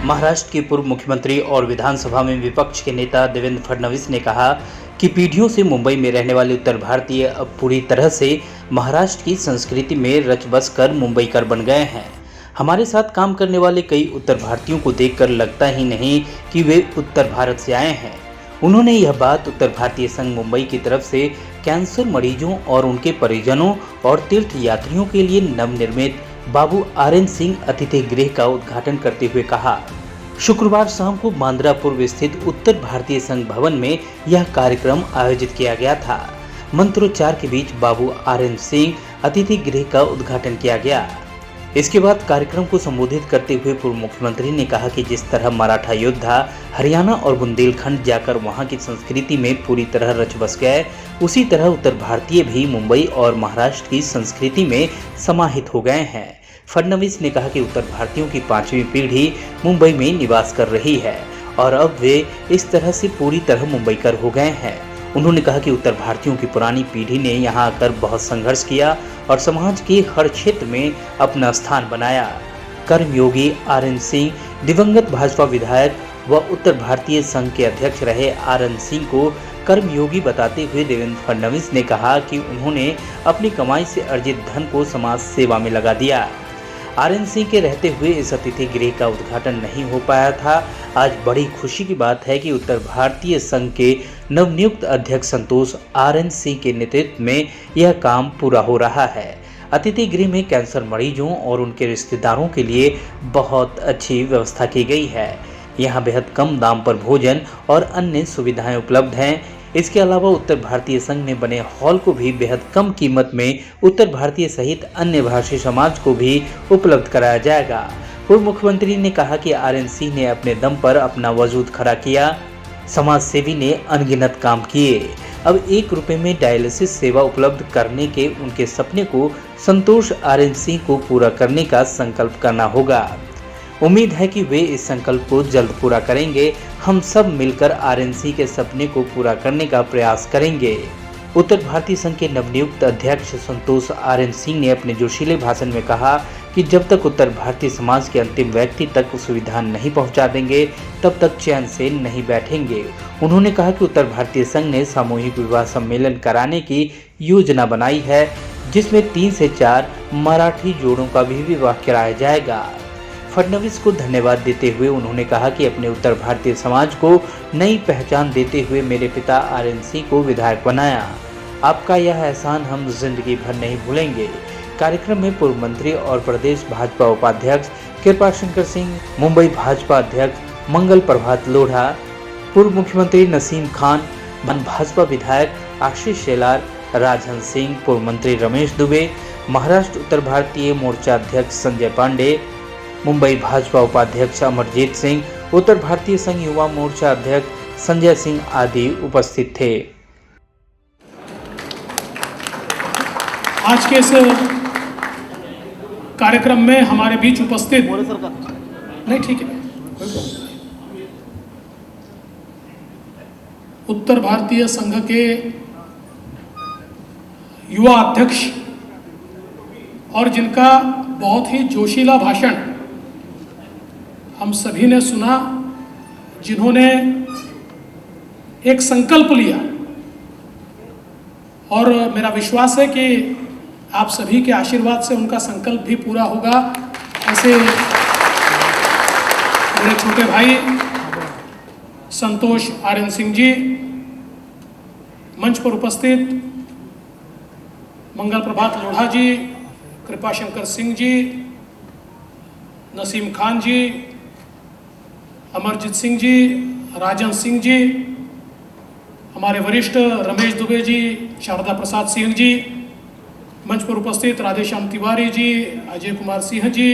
महाराष्ट्र के पूर्व मुख्यमंत्री और विधानसभा में विपक्ष के नेता देवेंद्र फडणवीस ने कहा कि पीढ़ियों से मुंबई में रहने वाले उत्तर भारतीय अब पूरी तरह से महाराष्ट्र की संस्कृति में रच बस कर मुंबईकर बन गए हैं। हमारे साथ काम करने वाले कई उत्तर भारतीयों को देखकर लगता ही नहीं कि वे उत्तर भारत से आए हैं। उन्होंने यह बात उत्तर भारतीय संघ मुंबई की तरफ से कैंसर मरीजों और उनके परिजनों और तीर्थ यात्रियों के लिए नवनिर्मित बाबू आर.एन. सिंह अतिथि गृह का उद्घाटन करते हुए कहा। शुक्रवार शाम को बांद्रा पूर्व स्थित उत्तर भारतीय संघ भवन में यह कार्यक्रम आयोजित किया गया था। मंत्रोच्चार के बीच बाबू आर.एन. सिंह अतिथि गृह का उद्घाटन किया गया। इसके बाद कार्यक्रम को संबोधित करते हुए पूर्व मुख्यमंत्री ने कहा कि जिस तरह मराठा योद्धा हरियाणा और बुंदेलखंड जाकर वहां की संस्कृति में पूरी तरह रच बस गए, उसी तरह उत्तर भारतीय भी मुंबई और महाराष्ट्र की संस्कृति में समाहित हो गए हैं। फडणवीस ने कहा कि उत्तर भारतीयों की 5वीं पीढ़ी मुंबई में निवास कर रही है और अब वे इस तरह से पूरी तरह मुंबईकर हो गए हैं। उन्होंने कहा कि उत्तर भारतीयों की पुरानी पीढ़ी ने यहां आकर बहुत संघर्ष किया और समाज के हर क्षेत्र में अपना स्थान बनाया। कर्मयोगी आर.एन. सिंह, दिवंगत भाजपा विधायक व उत्तर भारतीय संघ के अध्यक्ष रहे आर.एन. सिंह को कर्मयोगी बताते हुए देवेंद्र फडणवीस ने कहा कि उन्होंने अपनी कमाई से अर्जित धन को समाज सेवा में लगा दिया। आर.एन. सिंह के रहते हुए इस अतिथि गृह का उद्घाटन नहीं हो पाया था। आज बड़ी खुशी की बात है कि उत्तर भारतीय संघ के नवनियुक्त अध्यक्ष संतोष आर.एन. सिंह के नेतृत्व में यह काम पूरा हो रहा है। अतिथि गृह में कैंसर मरीजों और उनके रिश्तेदारों के लिए बहुत अच्छी व्यवस्था की गई है। यहाँ बेहद कम दाम पर भोजन और अन्य सुविधाएं उपलब्ध हैं। इसके अलावा उत्तर भारतीय संघ में बने हॉल को भी बेहद कम कीमत में उत्तर भारतीय सहित अन्य भाषी समाज को भी उपलब्ध कराया जाएगा। पूर्व मुख्यमंत्री ने कहा कि आर.एन. सिंह ने अपने दम पर अपना वजूद खड़ा किया। समाज सेवी ने अनगिनत काम किए। अब 1 रुपये में डायलिसिस सेवा उपलब्ध करने के उनके सपने को संतोष आर.एन. सिंह को पूरा करने का संकल्प करना होगा। उम्मीद है कि वे इस संकल्प को जल्द पूरा करेंगे। हम सब मिलकर आर.एन. सिंह के सपने को पूरा करने का प्रयास करेंगे। उत्तर भारतीय संघ के नवनियुक्त अध्यक्ष संतोष आर.एन. सिंह ने अपने जोशीले भाषण में कहा कि जब तक उत्तर भारतीय समाज के अंतिम व्यक्ति तक सुविधा नहीं पहुंचा देंगे, तब तक चैन से नहीं बैठेंगे। उन्होंने कहा कि उत्तर भारतीय संघ ने सामूहिक विवाह सम्मेलन कराने की योजना बनाई है, जिसमें 3 से 4 मराठी जोड़ों का भी विवाह कराया जाएगा। फडणवीस को धन्यवाद देते हुए उन्होंने कहा कि अपने उत्तर भारतीय समाज को नई पहचान देते हुए मेरे पिता आर.एन. सिंह को विधायक बनाया। आपका यह एहसान हम जिंदगी भर नहीं भूलेंगे। कार्यक्रम में पूर्व मंत्री और प्रदेश भाजपा उपाध्यक्ष कृपाशंकर सिंह, मुंबई भाजपा अध्यक्ष मंगल प्रभात लोढ़ा, पूर्व मुख्यमंत्री नसीम खान, भाजपा विधायक आशीष शेलार, राजहंस सिंह, पूर्व मंत्री रमेश दुबे, महाराष्ट्र उत्तर भारतीय मोर्चा अध्यक्ष संजय पांडे, मुंबई भाजपा उपाध्यक्ष अमरजीत सिंह, उत्तर भारतीय संघ युवा मोर्चा अध्यक्ष संजय सिंह आदि उपस्थित थे। आज के इस कार्यक्रम में हमारे बीच उपस्थित नहीं ठीक है उत्तर भारतीय संघ के युवा अध्यक्ष और जिनका बहुत ही जोशीला भाषण हम सभी ने सुना, जिन्होंने एक संकल्प लिया और मेरा विश्वास है कि आप सभी के आशीर्वाद से उनका संकल्प भी पूरा होगा। ऐसे मेरे छोटे भाई संतोष आर.एन. सिंह जी, मंच पर उपस्थित मंगल प्रभात लोढ़ा जी, कृपाशंकर सिंह जी, नसीम खान जी, अमरजीत सिंह जी, राजन सिंह जी, हमारे वरिष्ठ रमेश दुबे जी, शारदा प्रसाद सिंह जी, मंच पर उपस्थित राधेश्याम तिवारी जी, अजय कुमार सिंह जी,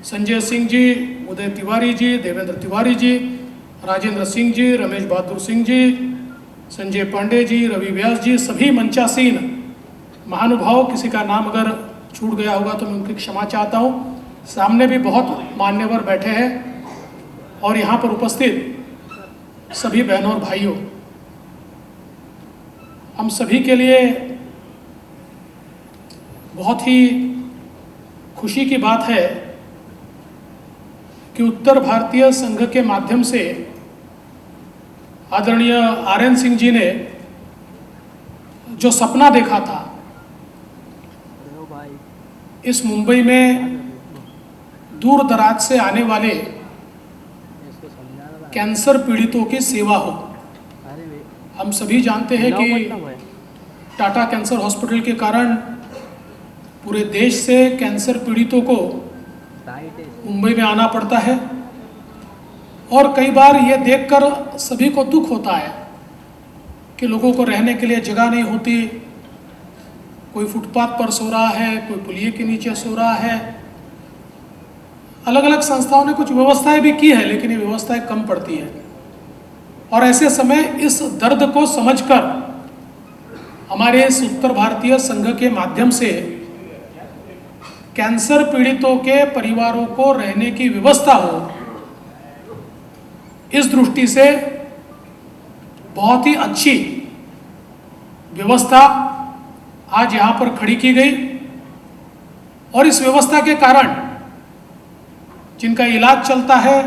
संजय सिंह जी, उदय तिवारी जी, देवेंद्र तिवारी जी, राजेंद्र सिंह जी, रमेश बहादुर सिंह जी, संजय पांडे जी, रवि व्यास जी, सभी मंचासीन महानुभाव, किसी का नाम अगर छूट गया होगा तो मैं उनकी क्षमा चाहता हूँ। सामने भी बहुत मान्यवर बैठे हैं और यहाँ पर उपस्थित सभी बहनों और भाइयों, हम सभी के लिए बहुत ही खुशी की बात है कि उत्तर भारतीय संघ के माध्यम से आदरणीय आर्यन सिंह जी ने जो सपना देखा था, इस मुंबई में दूर दराज से आने वाले कैंसर पीड़ितों की सेवा हो। हम सभी जानते हैं कि टाटा कैंसर हॉस्पिटल के कारण पूरे देश से कैंसर पीड़ितों को मुंबई में आना पड़ता है, और कई बार ये देखकर सभी को दुख होता है कि लोगों को रहने के लिए जगह नहीं होती। कोई फुटपाथ पर सो रहा है, कोई पुलिये के नीचे सो रहा है। अलग अलग संस्थाओं ने कुछ व्यवस्थाएं भी की है, लेकिन ये व्यवस्थाएं कम पड़ती है। और ऐसे समय इस दर्द को समझकर हमारे इस उत्तर भारतीय संघ के माध्यम से कैंसर पीड़ितों के परिवारों को रहने की व्यवस्था हो, इस दृष्टि से बहुत ही अच्छी व्यवस्था आज यहाँ पर खड़ी की गई। और इस व्यवस्था के कारण जिनका इलाज चलता है,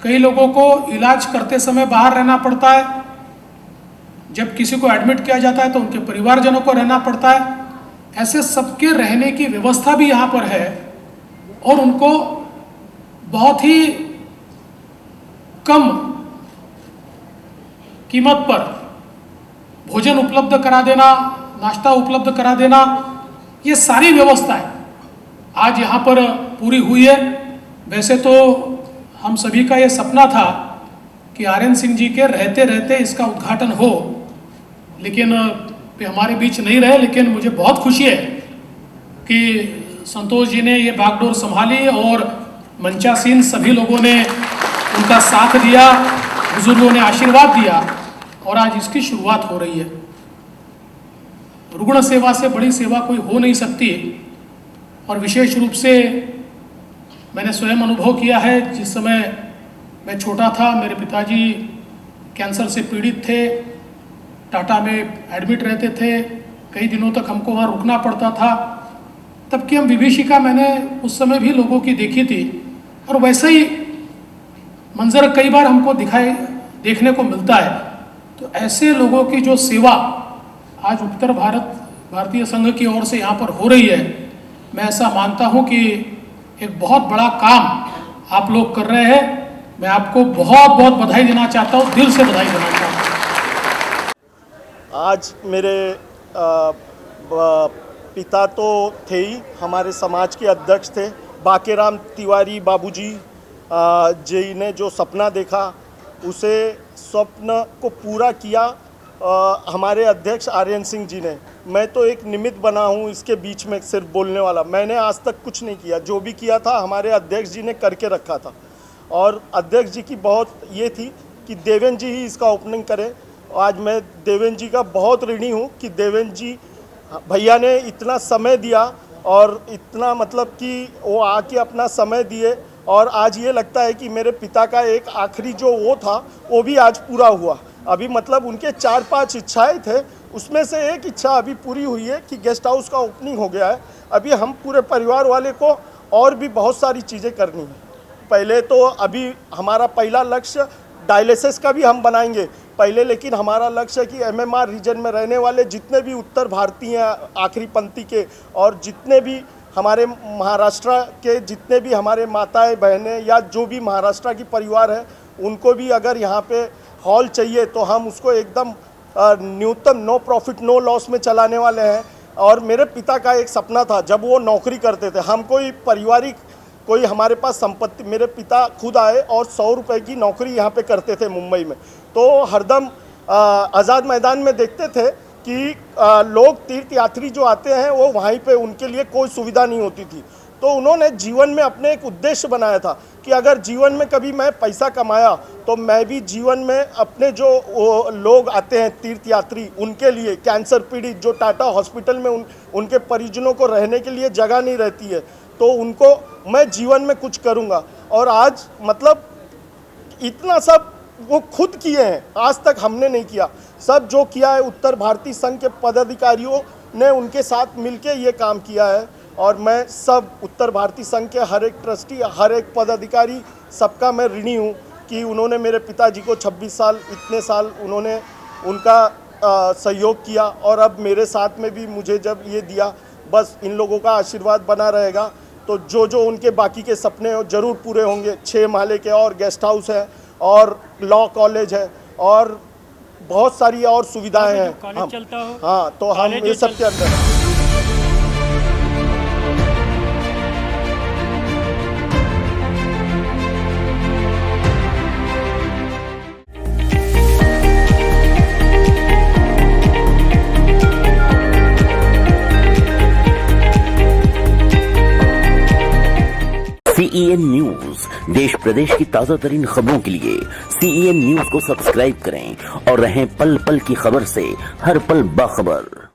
कई लोगों को इलाज करते समय बाहर रहना पड़ता है, जब किसी को एडमिट किया जाता है तो उनके परिवारजनों को रहना पड़ता है। ऐसे सबके रहने की व्यवस्था भी यहाँ पर है, और उनको बहुत ही कम कीमत पर भोजन उपलब्ध करा देना, नाश्ता उपलब्ध करा देना, ये सारी व्यवस्थाएं आज यहाँ पर पूरी हुई है। वैसे तो हम सभी का ये सपना था कि आर्यन सिंह जी के रहते रहते इसका उद्घाटन हो, लेकिन वे हमारे बीच नहीं रहे। लेकिन मुझे बहुत खुशी है कि संतोष जी ने ये बागडोर संभाली और मंचासीन सभी लोगों ने उनका साथ दिया, बुजुर्गों ने आशीर्वाद दिया, और आज इसकी शुरुआत हो रही है। रुग्ण सेवा से बड़ी सेवा कोई हो नहीं सकती, और विशेष रूप से मैंने स्वयं अनुभव किया है। जिस समय मैं छोटा था, मेरे पिताजी कैंसर से पीड़ित थे, टाटा में एडमिट रहते थे, कई दिनों तक हमको वहाँ रुकना पड़ता था। तब की हम विभीषिका मैंने उस समय भी लोगों की देखी थी, और वैसे ही मंजर कई बार हमको देखने को मिलता है। तो ऐसे लोगों की जो सेवा आज उत्तर भारतीय संघ की ओर से यहाँ पर हो रही है, मैं ऐसा मानता हूँ कि एक बहुत बड़ा काम आप लोग कर रहे हैं। मैं आपको बहुत बहुत बधाई देना चाहता हूँ, दिल से बधाई देना चाहता हूँ। आज मेरे पिता तो थे ही, हमारे समाज के अध्यक्ष थे, बाकेराम तिवारी बाबूजी जी ने जो सपना देखा, उसे स्वप्न को पूरा किया हमारे अध्यक्ष आर्यन सिंह जी ने। मैं तो एक निमित्त बना हूँ इसके बीच में, सिर्फ बोलने वाला। मैंने आज तक कुछ नहीं किया, जो भी किया था हमारे अध्यक्ष जी ने करके रखा था। और अध्यक्ष जी की बहुत ये थी कि देवेंद्र जी ही इसका ओपनिंग करें। आज मैं देवेंद्र जी का बहुत ऋणी हूँ कि देवेंद्र जी भैया ने इतना समय दिया, और इतना मतलब कि वो आके अपना समय दिए, और आज ये लगता है कि मेरे पिता का एक आखिरी जो वो था वो भी आज पूरा हुआ। अभी मतलब उनके 4-5 इच्छाएं थे, उसमें से एक इच्छा अभी पूरी हुई है कि गेस्ट हाउस का ओपनिंग हो गया है। अभी हम पूरे परिवार वाले को और भी बहुत सारी चीज़ें करनी है। पहले तो अभी हमारा पहला लक्ष्य डायलिसिस का भी हम बनाएंगे पहले, लेकिन हमारा लक्ष्य है कि एमएमआर रीजन में रहने वाले जितने भी उत्तर भारतीय आखिरी पंक्ति के, और जितने भी हमारे महाराष्ट्र के जितने भी हमारे माताएं बहनें या जो भी महाराष्ट्र की परिवार है, उनको भी अगर यहाँ पे हॉल चाहिए तो हम उसको एकदम न्यूनतम नो प्रॉफिट नो लॉस में चलाने वाले हैं। और मेरे पिता का एक सपना था, जब वो नौकरी करते थे, हम कोई पारिवारिक कोई हमारे पास संपत्ति, मेरे पिता खुद आए और 100 रुपये की नौकरी यहाँ पे करते थे मुंबई में। तो हरदम आज़ाद मैदान में देखते थे कि लोग तीर्थ यात्री जो आते हैं वो वहीं पे उनके लिए कोई सुविधा नहीं होती थी। तो उन्होंने जीवन में अपने एक उद्देश्य बनाया था कि अगर जीवन में कभी मैं पैसा कमाया तो मैं भी जीवन में अपने जो लोग आते हैं तीर्थ यात्री, उनके लिए कैंसर पीड़ित जो टाटा हॉस्पिटल में उनके परिजनों को रहने के लिए जगह नहीं रहती है, तो उनको मैं जीवन में कुछ करूँगा। और आज मतलब इतना सब वो खुद किए हैं, आज तक हमने नहीं किया। सब जो किया है उत्तर भारतीय संघ के पदाधिकारियों ने उनके साथ मिलके ये काम किया है। और मैं सब उत्तर भारतीय संघ के हर एक ट्रस्टी, हर एक पदाधिकारी, सबका मैं ऋणी हूँ कि उन्होंने मेरे पिताजी को 26 साल, इतने साल उन्होंने उनका सहयोग किया और अब मेरे साथ में भी मुझे जब ये दिया, बस इन लोगों का आशीर्वाद बना रहेगा तो जो जो उनके बाकी के सपने हो जरूर पूरे होंगे। 6 माले के और गेस्ट हाउस है और लॉ कॉलेज है और बहुत सारी और सुविधाएं हैं। कॉलेज चलता हो, हाँ, तो हम ये सब के अंदर हैं। CEN न्यूज देश प्रदेश की ताजा तरीन खबरों के लिए CEN न्यूज को सब्सक्राइब करें और रहें पल पल की खबर से हर पल बाखबर।